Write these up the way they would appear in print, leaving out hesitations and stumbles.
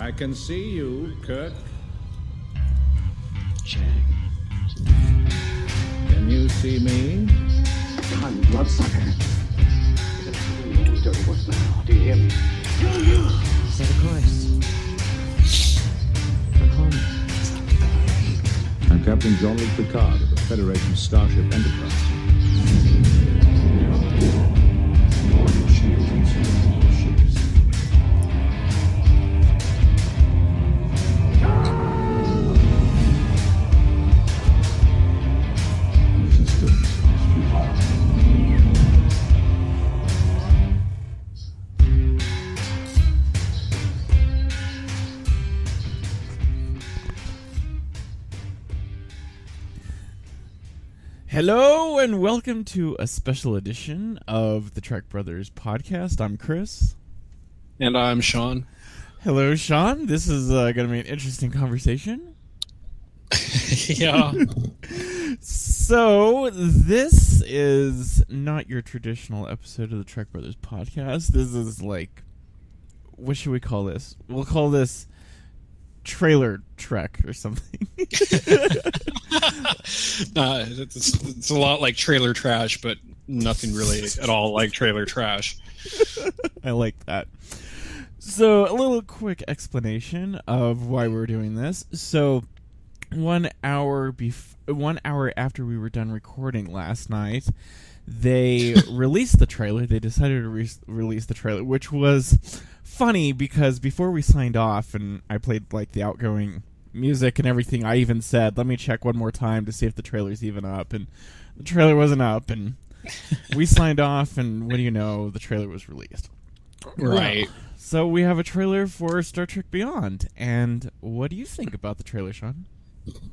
I can see you, Kirk. Chang. Can you see me? I'm bloodsucker. Dirty what's now? Do you hear me? Set of Christ. I'm home. I'm Captain Jean-Luc Picard of the Federation Starship Enterprise. Hello and welcome to a special edition of the Trek Brothers podcast. I'm Chris. And I'm Shaun. Hello, Shaun. This is going to be an interesting conversation. Yeah. So, this is not your traditional episode of the Trek Brothers podcast. This is like, what should we call this? We'll call this Trailer Trek or something. It's a lot like trailer trash, but nothing really at all like trailer trash. I like that. So, a little quick explanation of why we're doing this. So, 1 hour after we were done recording last night, they released the trailer. They decided to release the trailer, which was funny because before we signed off and I played like the outgoing music and everything, I even said, let me check one more time to see if the trailer's even up, and the trailer wasn't up, and we signed off, and what do you know, the trailer was released. Right. So we have a trailer for Star Trek Beyond, and what do you think about the trailer, Shaun?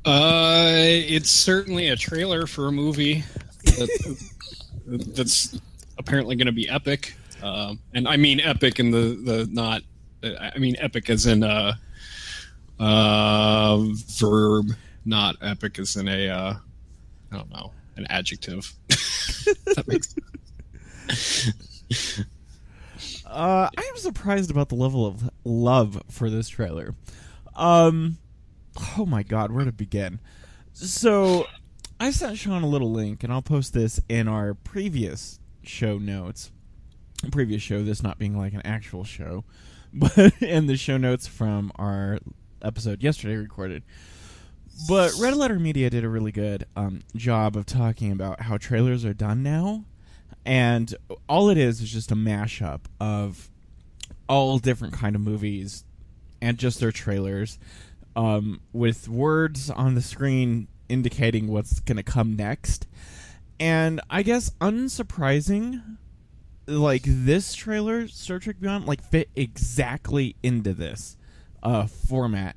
It's certainly a trailer for a movie that's apparently going to be epic. And I mean epic in the not, I mean epic as in verb, not epic as in a, I don't know, an adjective. That makes sense. I am surprised about the level of love for this trailer. Oh my god, where to begin? So, I sent Shaun a little link, and I'll post this in our previous show notes. Previous show, this not being like an actual show, but in the show notes from our episode yesterday recorded. But Red Letter Media did a really good job of talking about how trailers are done now, and all it is just a mashup of all different kind of movies and just their trailers, with words on the screen indicating what's going to come next. And I guess unsurprising, like this trailer, Star Trek Beyond, like fit exactly into this format.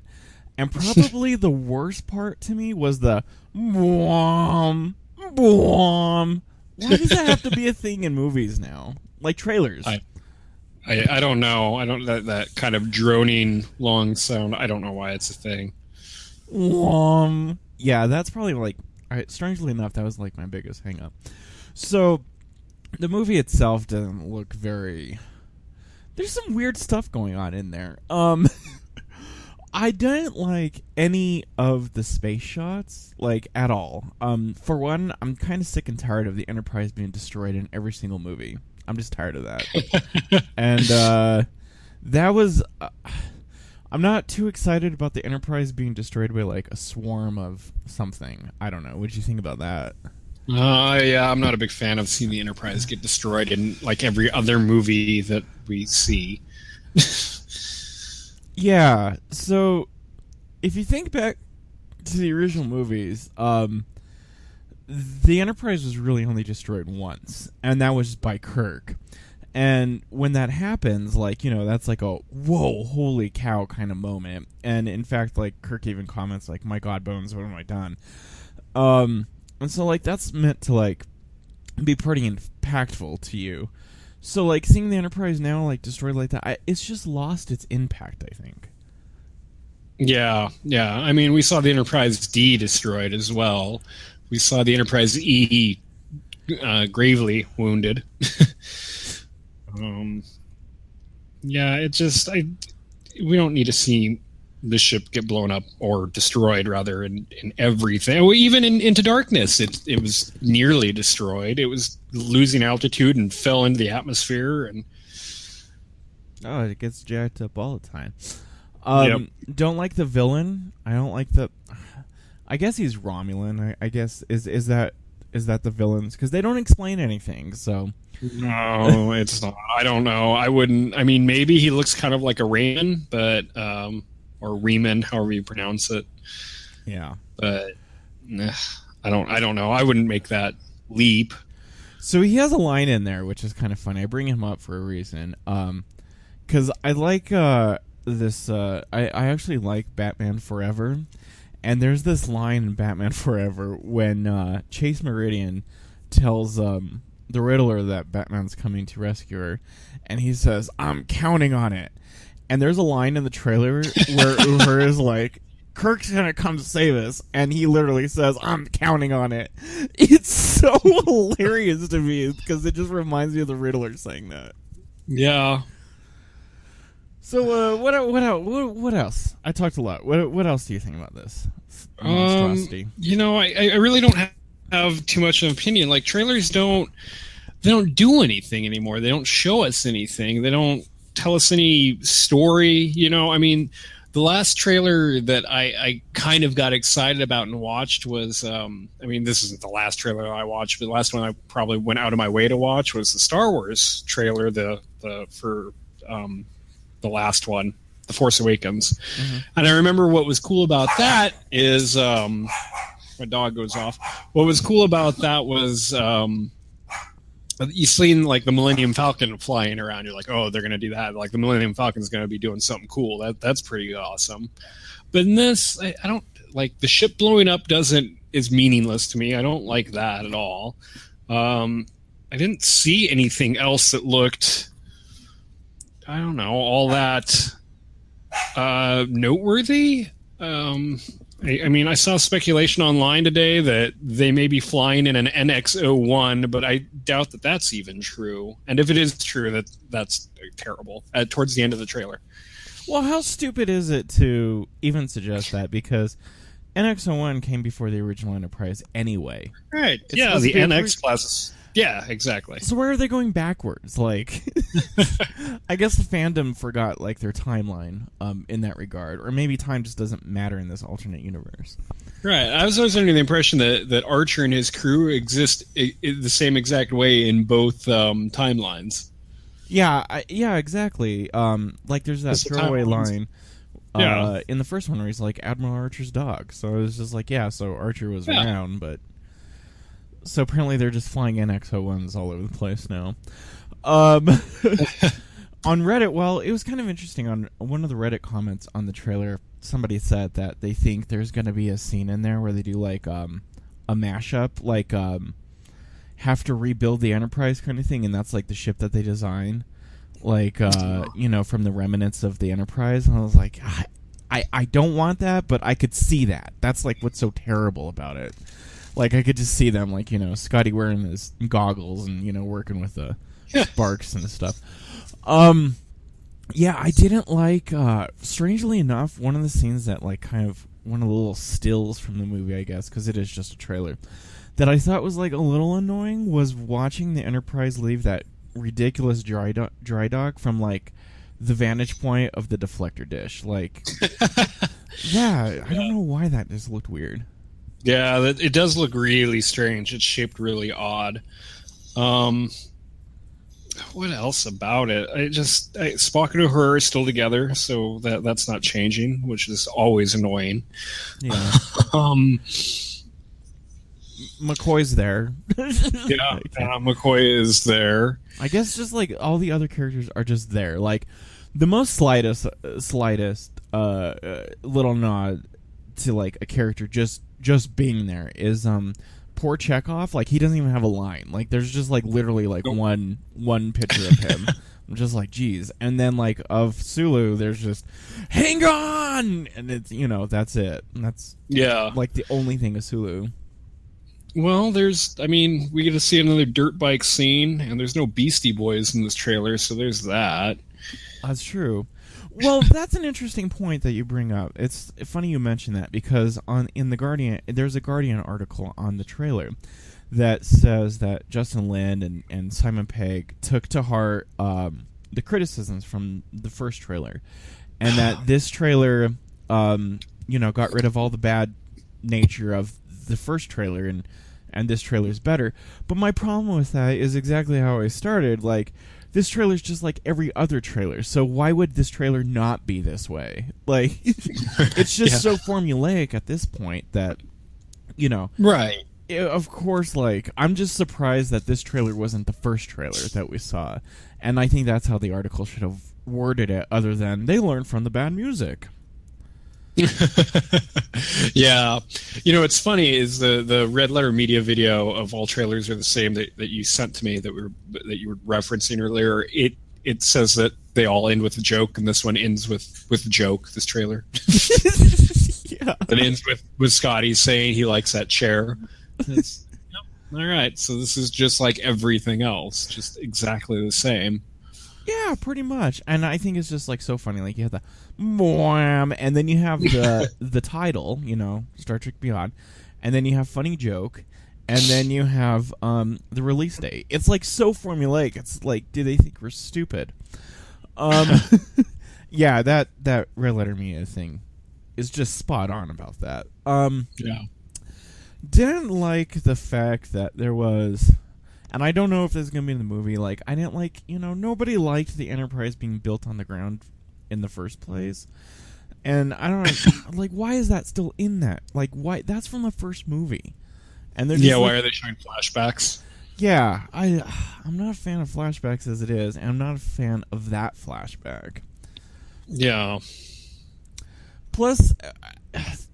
And probably the worst part to me was the boom, boom. Why does that have to be a thing in movies now? Like trailers. I don't know. I don't that kind of droning long sound. I don't know why it's a thing. Yeah, that's probably like. Strangely enough, that was like my biggest hang up. So, the movie itself doesn't look very. There's some weird stuff going on in there. I didn't like any of the space shots, like, at all. For one, I'm kind of sick and tired of the Enterprise being destroyed in every single movie. I'm just tired of that. And that was... I'm not too excited about the Enterprise being destroyed by, like, a swarm of something. I don't know. What did you think about that? Yeah, I'm not a big fan of seeing the Enterprise get destroyed in, like, every other movie that we see. Yeah, so if you think back to the original movies, the Enterprise was really only destroyed once, and that was by Kirk. And when that happens, like, you know, that's like a whoa, holy cow kind of moment. And in fact, like, Kirk even comments, like, my god bones, what have I done? And so, like, that's meant to, like, be pretty impactful to you. So, like, seeing the Enterprise now, like, destroyed like that, it's just lost its impact, I think. Yeah. I mean, we saw the Enterprise D destroyed as well. We saw the Enterprise E gravely wounded. Yeah, it just, we don't need to see the ship get blown up or destroyed, rather, in everything. Well, even in Into Darkness, it was nearly destroyed. It was losing altitude and fell into the atmosphere. And Oh, it gets jacked up all the time. Yep. Don't like the villain. I don't like the. I guess he's Romulan. I guess is that the villains? Because they don't explain anything. So no, it's not. I don't know. I wouldn't. I mean, maybe he looks kind of like a Raymond, but or Riemann, however you pronounce it. yeah. But I don't know. I wouldn't make that leap. So he has a line in there which is kind of funny. I bring him up for a reason. Because I like this. I actually like Batman Forever, and there's this line in Batman Forever when Chase Meridian tells the Riddler that Batman's coming to rescue her, and he says, "I'm counting on it." And there's a line in the trailer where Uhura is like, "Kirk's gonna come to save us," and he literally says, "I'm counting on it." It's so hilarious to me because it just reminds me of the Riddler saying that. Yeah. So what else? I talked a lot. What else do you think about this monstrosity? I really don't have too much of an opinion. Like, trailers don't do anything anymore. They don't show us anything. They don't tell us any story. I mean, the last trailer that I kind of got excited about and watched was this isn't the last trailer I watched, but the last one I probably went out of my way to watch was the Star Wars trailer, for the last one, The Force Awakens. Mm-hmm. And I remember what was cool about that is my dog goes off. What was cool about that was you seen like the Millennium Falcon flying around. You're like, oh, they're gonna do that. Like the Millennium Falcon's gonna be doing something cool. That's pretty awesome. But in this, I don't like the ship blowing up. Is meaningless to me. I don't like that at all. I didn't see anything else that looked, I don't know, all that noteworthy. I saw speculation online today that they may be flying in an NX-01, but I doubt that that's even true. And if it is true, that's terrible. Towards the end of the trailer. Well, how stupid is it to even suggest that? Because NX-01 came before the original Enterprise anyway. Right. Yeah, the NX classes. Yeah, exactly. So where are they going backwards? Like, I guess the fandom forgot like their timeline in that regard, or maybe time just doesn't matter in this alternate universe. Right. I was always under the impression that Archer and his crew exist the same exact way in both timelines. Yeah, exactly. Like there's that throwaway line in the first one where he's like Admiral Archer's dog. So it was just like, so Archer was around, but. So apparently they're just flying NX-01s all over the place now. On Reddit, well, it was kind of interesting. On one of the Reddit comments on the trailer, somebody said that they think there's going to be a scene in there where they do like a mashup, like have to rebuild the Enterprise kind of thing, and that's like the ship that they design, like from the remnants of the Enterprise. And I was like, I don't want that, but I could see that. That's like what's so terrible about it. Like, I could just see them, like, Scotty wearing his goggles and, working with the sparks and stuff. Yeah, I didn't like, strangely enough, one of the scenes that, like, kind of, one of the little stills from the movie, I guess, because it is just a trailer, that I thought was, like, a little annoying was watching the Enterprise leave that ridiculous dry dock from, like, the vantage point of the deflector dish. Like, I don't know why that just looked weird. Yeah, it does look really strange. It's shaped really odd. What else about it? Spock and Uhura are still together, so that's not changing, which is always annoying. Yeah. McCoy's there. McCoy is there. I guess just like all the other characters are just there. Like the most slightest little nod to like a character just being there is poor Chekhov. Like he doesn't even have a line. Like there's just like literally like one picture of him. I'm just like, geez. And then like of Sulu, there's just hang on, and it's that's it. And that's like the only thing of Sulu. Well, we get to see another dirt bike scene, and there's no Beastie Boys in this trailer, so there's that. That's true. Well, that's an interesting point that you bring up. It's funny you mention that because in the Guardian, there's a Guardian article on the trailer that says that Justin Lin and Simon Pegg took to heart the criticisms from the first trailer, and that this trailer, got rid of all the bad nature of the first trailer, and this trailer is better. But my problem with that is exactly how I started. Like, this trailer is just like every other trailer, so why would this trailer not be this way? Like, it's just so formulaic at this point that, Right. Of course, like, I'm just surprised that this trailer wasn't the first trailer that we saw. And I think that's how the article should have worded it, other than they learned from the bad music. Yeah. What's funny is the Red Letter Media video of all trailers are the same that you sent to me that you were referencing earlier. It says that they all end with a joke, and this one ends with a joke, this trailer. Yeah. It ends with Scotty saying he likes that chair. All right, so this is just like everything else, just exactly the same. Yeah, pretty much. And I think it's just like so funny. Like, you have the "Mwam," and then you have the title, Star Trek Beyond, and then you have funny joke, and then you have the release date. It's like so formulaic. It's like, do they think we're stupid? Yeah, that Red Letter Media thing is just spot on about that. Yeah. Didn't like the fact that there was, and I don't know if this is going to be in the movie, like, I didn't like, nobody liked the Enterprise being built on the ground in the first place. And I don't know, like, why is that still in that? Like, why? That's from the first movie. And they're just why are they showing flashbacks? Yeah, I'm not a fan of flashbacks as it is, and I'm not a fan of that flashback. Yeah. Plus,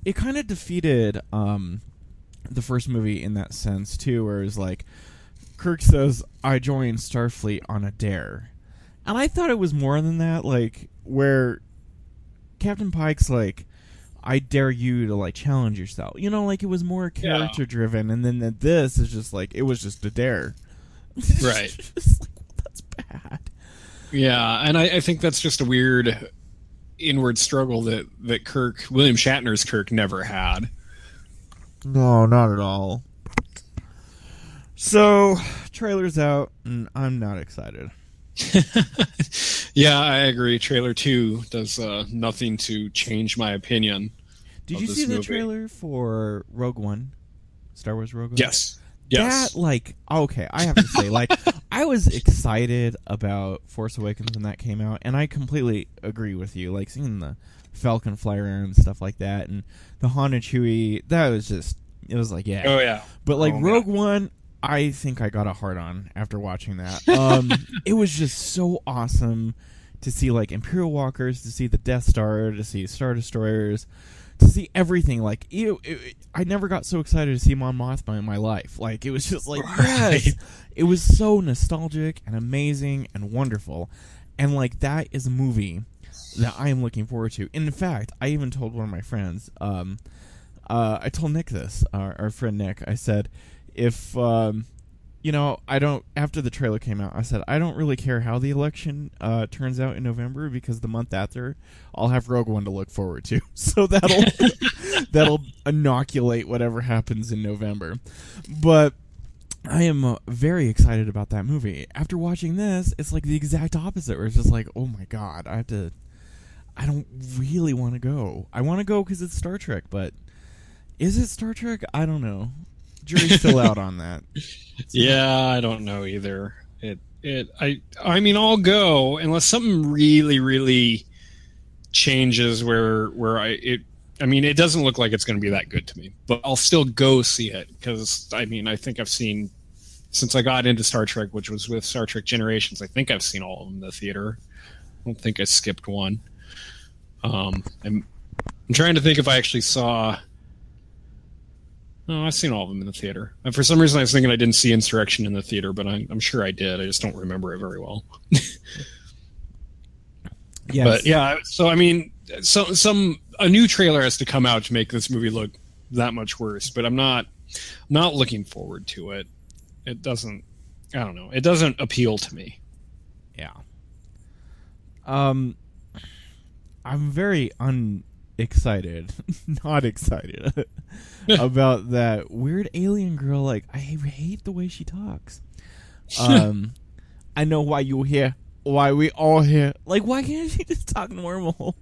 it kind of defeated the first movie in that sense too, where it's like Kirk says, "I joined Starfleet on a dare," and I thought it was more than that. Like, where Captain Pike's like, "I dare you to like challenge yourself," like it was more character driven, and then this is just like it was just a dare, right? It's like, well, that's bad. Yeah, and I think that's just a weird inward struggle that William Shatner's Kirk never had. No, not at all. So, trailer's out, and I'm not excited. Yeah, I agree. Trailer 2 does nothing to change my opinion. Did you see the trailer for Rogue One? Star Wars Rogue One? Yes. That, like, okay, I have to say, like, I was excited about Force Awakens when that came out, and I completely agree with you. Like, seeing the Falcon fly around and stuff like that, and the Han and Chewie, that was just, it was like, yeah. Oh, yeah. But, like, Rogue One, I think I got a hard on after watching that. It was just so awesome to see, like, Imperial walkers, to see the Death Star, to see Star Destroyers, to see everything. Like, I never got so excited to see Mon Mothma in my life. Like, it was just like, yes! It was so nostalgic and amazing and wonderful. And, like, that is a movie that I am looking forward to. In fact, I even told one of my friends, I told Nick this, our friend Nick, I said, if, I don't, after the trailer came out, I said, I don't really care how the election turns out in November, because the month after, I'll have Rogue One to look forward to. So that'll inoculate whatever happens in November. But I am very excited about that movie. After watching this, it's like the exact opposite, where it's just like, oh my god, I don't really want to go. I want to go because it's Star Trek, but is it Star Trek? I don't know. Jury's still out on that. Yeah, I don't know either. I mean, I'll go unless something really, really changes where it doesn't look like it's going to be that good to me, but I'll still go see it because I think I've seen, since I got into Star Trek, which was with Star Trek Generations, I think I've seen all of them in the theater. I don't think I skipped one. I'm trying to think if I actually saw. No, I've seen all of them in the theater. And for some reason, I was thinking I didn't see Insurrection in the theater, but I'm sure I did. I just don't remember it very well. Yes. But yeah, so I mean, a new trailer has to come out to make this movie look that much worse. But I'm not not looking forward to it. It doesn't. I don't know. It doesn't appeal to me. Yeah. I'm very unexcited, not excited about that weird alien girl. Like, I hate the way she talks. I know why you're here. Why we all here. Like, why can't she just talk normal?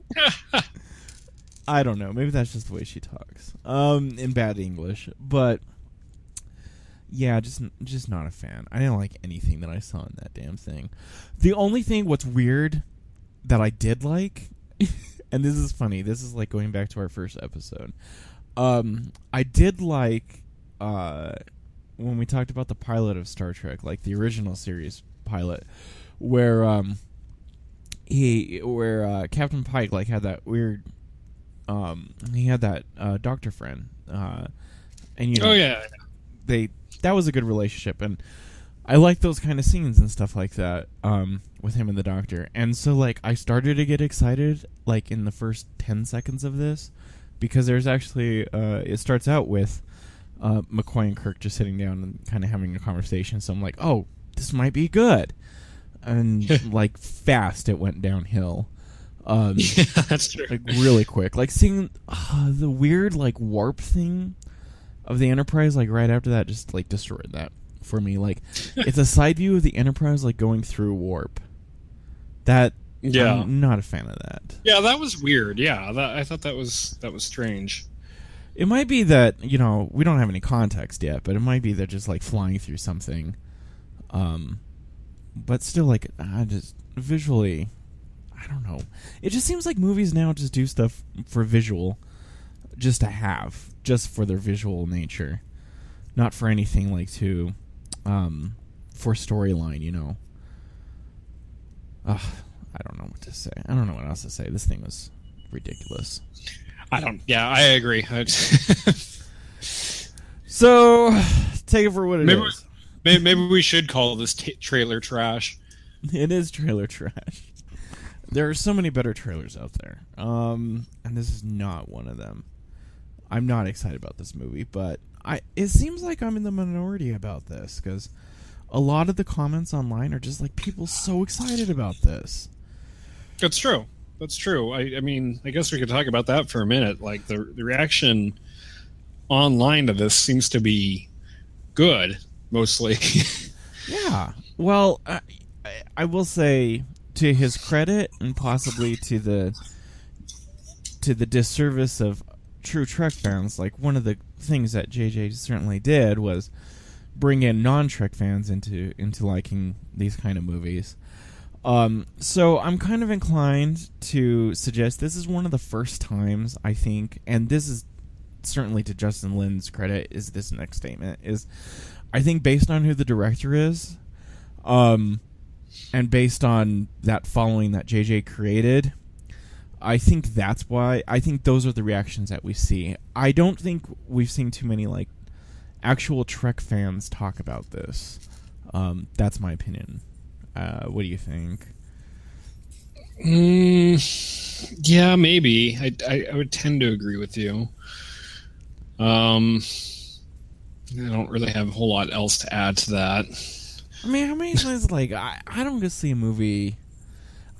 I don't know. Maybe that's just the way she talks. In bad English. But yeah, just not a fan. I didn't like anything that I saw in that damn thing. The only thing what's weird that I did like, and this is funny, this is like going back to our first episode. I did like when we talked about the pilot of Star Trek, like the original series pilot, where Captain Pike like had that weird he had that doctor friend, and you know, Oh yeah. that was a good relationship, and I like those kind of scenes and stuff like that with him and the doctor. And so like I started to get excited like in the first 10 seconds of this, because there's actually it starts out with McCoy and Kirk just sitting down and kind of having a conversation. So I'm like, oh, this might be good. And like fast it went downhill. Yeah, that's true. Like really quick. Like seeing the weird like warp thing of the Enterprise, like right after that, just like destroyed that for me. Like it's a side view of the Enterprise like going through warp. That I'm not a fan of that. Yeah, that was weird. Yeah, I thought that was strange. It might be that, you know, we don't have any context yet, but it might be they're just like flying through something. But still, like, I just visually, I don't know. It just seems like movies now just do stuff for visual, just to have, just for their visual nature, not for anything like to, for storyline, you know. I don't know what to say. I don't know what else to say. This thing was ridiculous. Yeah, I agree. So, take it for what it is. Maybe we should call this trailer trash. It is trailer trash. There are so many better trailers out there. And this is not one of them. I'm not excited about this movie, but it seems like I'm in the minority about this, because a lot of the comments online are just like people so excited about this. That's true. That's true. I mean, I guess we could talk about that for a minute. Like the reaction online to this seems to be good, mostly. Yeah. Well, I will say, to his credit, and possibly to the disservice of true Trek fans, like one of the things that JJ certainly did was bring in non-Trek fans into liking these kind of movies. So I'm kind of inclined to suggest this is one of the first times, I think, and this is certainly to Justin Lin's credit, is this next statement, is I think based on who the director is, and based on that following that JJ created, I think that's why, I think those are the reactions that we see. I don't think we've seen too many like actual Trek fans talk about this. That's my opinion. What do you think? Yeah, maybe. I would tend to agree with you. I don't really have a whole lot else to add to that. I mean, how many times, like, I don't go see a movie.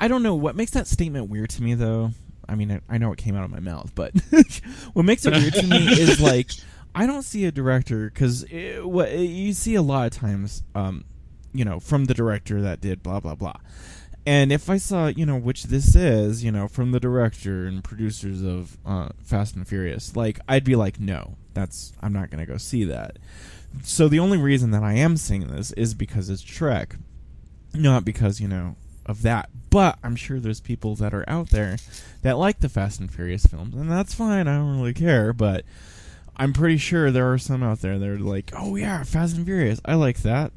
I don't know what makes that statement weird to me, though. I mean, I know it came out of my mouth, but what makes it weird to me is, like, I don't see a director, because what you see a lot of times, you know, from the director that did blah, blah, blah. And if I saw, you know, which this is, you know, from the director and producers of Fast and Furious, like, I'd be like, no, I'm not going to go see that. So the only reason that I am seeing this is because it's Trek, not because, you know, of that. But I'm sure there's people that are out there that like the Fast and Furious films, and that's fine, I don't really care, but I'm pretty sure there are some out there that are like, oh yeah, Fast and Furious, I like that.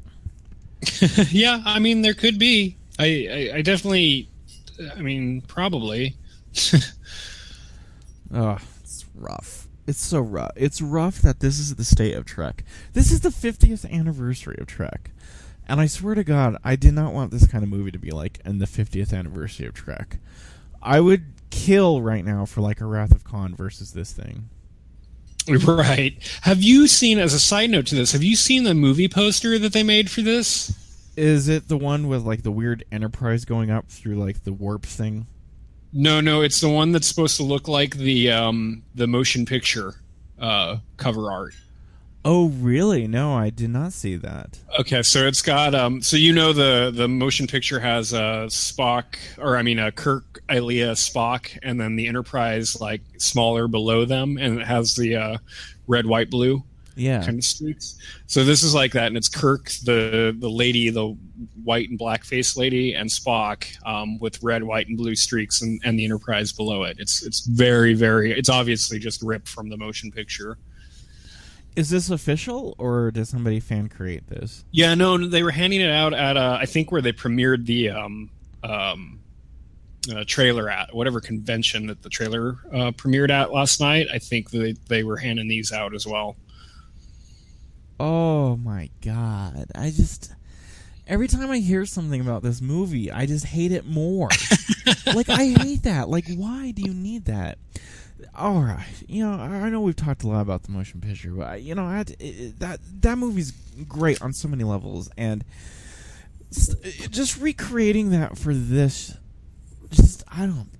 Yeah, I mean, there could be. I definitely, I mean, probably. Oh, it's rough. It's so rough. It's rough that this is the state of Trek. This is the 50th anniversary of Trek. And I swear to God, I did not want this kind of movie to be like in the 50th anniversary of Trek. I would kill right now for like a Wrath of Khan versus this thing. Right. Have you seen, as a side note to this, have you seen the movie poster that they made for this? Is it the one with like the weird Enterprise going up through like the warp thing? No, it's the one that's supposed to look like the motion picture cover art. Oh, really? No, I did not see that. Okay, so it's got the motion picture has Kirk, Ilea, Spock, and then the Enterprise like smaller below them, and it has the red, white, blue kind of streaks. So this is like that, and it's Kirk, the lady, the white and black face lady, and Spock with red, white, and blue streaks, and the Enterprise below it. It's very, very. It's obviously just ripped from the motion picture. Is this official, or did somebody fan create this? Yeah, no, they were handing it out at I think where they premiered the trailer at whatever convention that the trailer premiered at last night. I think they were handing these out as well. Oh my god! Every time I hear something about this movie, I just hate it more. Like, I hate that. Like, why do you need that? All right, I know we've talked a lot about the motion picture, but that movie's great on so many levels, and just recreating that for this,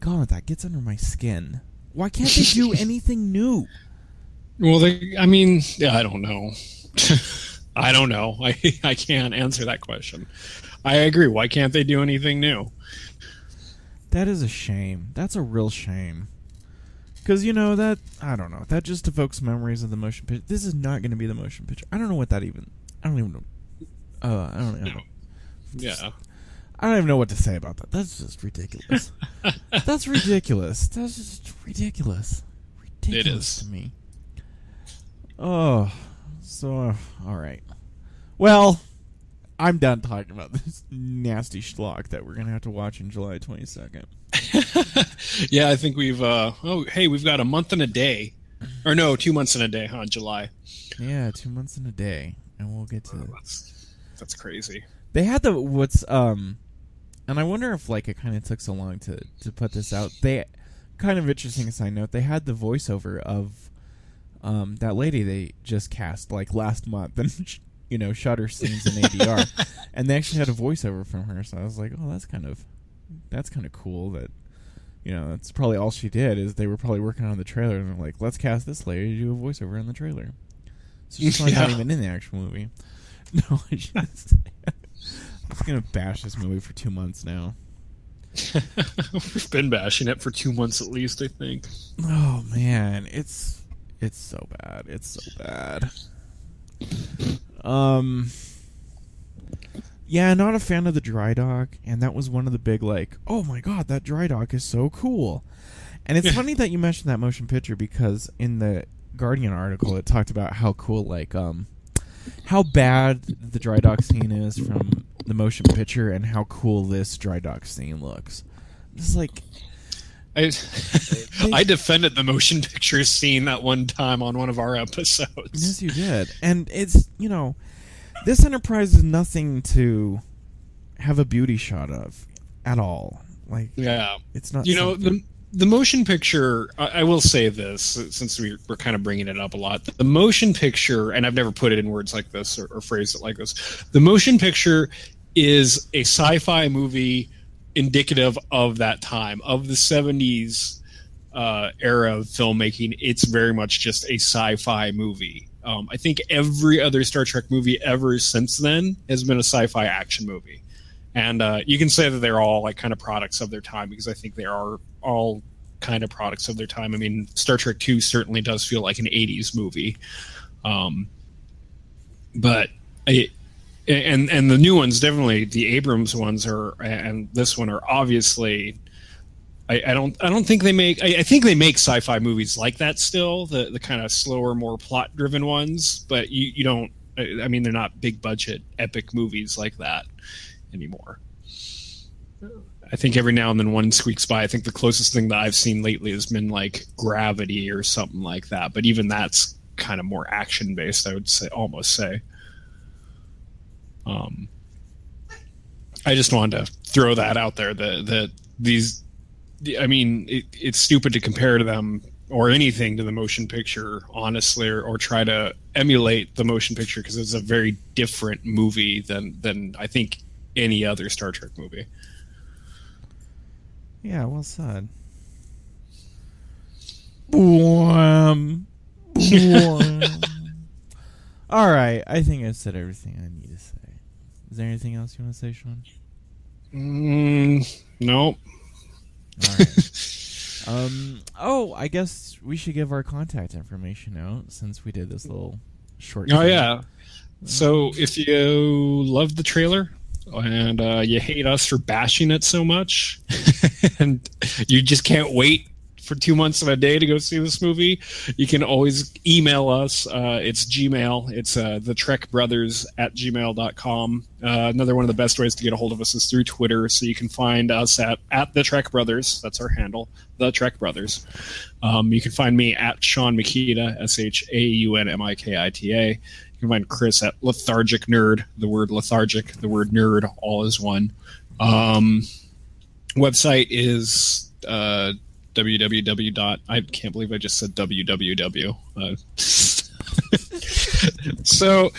God, that gets under my skin. Why can't they do anything new? Well, I don't know. I don't know. I can't answer that question. I agree. Why can't they do anything new? That is a shame. That's a real shame. Because, that, I don't know, that just evokes memories of the motion picture. This is not going to be the motion picture. I don't know what that even, I don't even know. I don't know. Yeah. I don't even know what to say about that. That's just ridiculous. That's ridiculous. That's just ridiculous. Ridiculous it is. to me. Oh, so, all right. Well, I'm done talking about this nasty schlock that we're going to have to watch in July 22nd. Yeah, I think we've we've got a month and a day. Or no, 2 months and a day, July. Yeah, 2 months and a day. And we'll get to that's crazy. They had and I wonder if like it kind of took so long to put this out. They kind of interesting side note, they had the voiceover of that lady they just cast like last month and shot her scenes in ADR. And they actually had a voiceover from her, so I was like, "Oh, that's kind of cool that that's probably all she did is they were probably working on the trailer and they're like, let's cast this lady to do a voiceover in the trailer." So she's probably not even in the actual movie. No, I'm just going to bash this movie for 2 months now. We've been bashing it for 2 months at least, I think. Oh, man. It's so bad. It's so bad. Yeah, not a fan of the dry dock, and that was one of the big, like, oh my god, that dry dock is so cool. And it's funny that you mentioned that motion picture, because in the Guardian article, it talked about how cool, like, how bad the dry dock scene is from the motion picture, and how cool this dry dock scene looks. It's like... I defended the motion picture scene that one time on one of our episodes. Yes, you did. And it's, this Enterprise is nothing to have a beauty shot of at all. Like, yeah, it's not. The motion picture. I will say this, since we're kind of bringing it up a lot. The motion picture, and I've never put it in words like this or phrased it like this. The motion picture is a sci-fi movie indicative of that time, of the 70s era of filmmaking. It's very much just a sci-fi movie. I think every other Star Trek movie ever since then has been a sci-fi action movie. And you can say that they're all like kind of products of their time, because I think they are all kind of products of their time. I mean, Star Trek 2 certainly does feel like an 80s movie. But and the new ones, definitely the Abrams ones and this one are obviously, I don't think they make, I think they make sci-fi movies like that still, the kind of slower, more plot driven ones, but you don't, I mean, they're not big budget epic movies like that anymore. I think every now and then one squeaks by. I think the closest thing that I've seen lately has been like Gravity or something like that, but even that's kind of more action based, I would say, almost say. I just wanted to throw that out there, that these, I mean, it's stupid to compare to them or anything to the motion picture, honestly, or try to emulate the motion picture, because it's a very different movie than I think any other Star Trek movie. Yeah, well said. Boom. Boom. All right, I think I said everything I need to say. Is there anything else you want to say, Shaun? Nope. All right. I guess we should give our contact information out since we did this little short. Oh yeah. So if you love the trailer and you hate us for bashing it so much, and you just can't wait for 2 months of a day to go see this movie, you can always email us. It's Gmail. It's thetrekbrothers@gmail.com. Another one of the best ways to get a hold of us is through Twitter. So you can find us at the Trek Brothers. That's our handle, the Trek Brothers. You can find me at Shaun Mikita, ShaunMikita. You can find Chris at Lethargic Nerd. The word lethargic, the word nerd, all is one. Website is www. I can't believe I just said www. So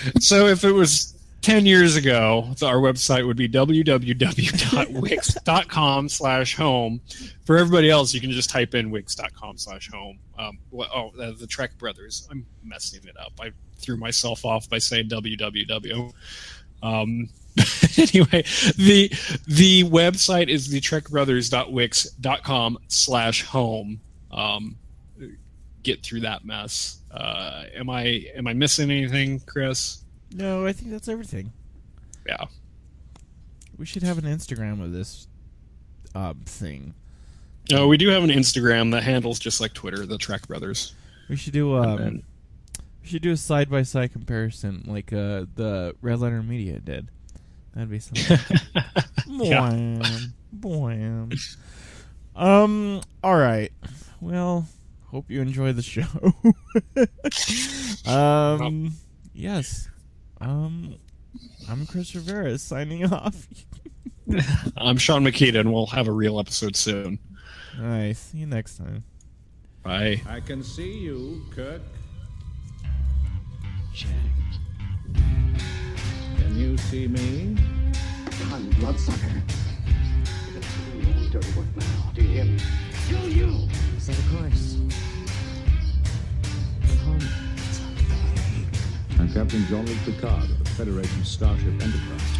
if it was 10 years ago, our website would be www.wix.com/home. For everybody else, you can just type in wix.com/home. The Trek Brothers. I'm messing it up. I threw myself off by saying www. Anyway, the website is thetrekbrothers.wix.com/home. Get through that mess. Am I missing anything, Chris? No, I think that's everything. Yeah. We should have an Instagram of this thing. No, we do have an Instagram that handles just like Twitter, the Trek Brothers. We should do we should do a side-by-side comparison like the Red Letter Media did. That'd be something. Yeah. Boing. All right. Well, hope you enjoy the show. Yes. I'm Chris Rivera signing off. I'm Shaun Mikita, and we'll have a real episode soon. Nice. See you next time. Bye. I can see you, Kirk. Check. Can you see me? Con bloodsucker. You're gonna do your own dirty work now. Do you hear me? Kill you! Set a course. For home. I'm Captain Jean-Luc Picard of the Federation Starship Enterprise.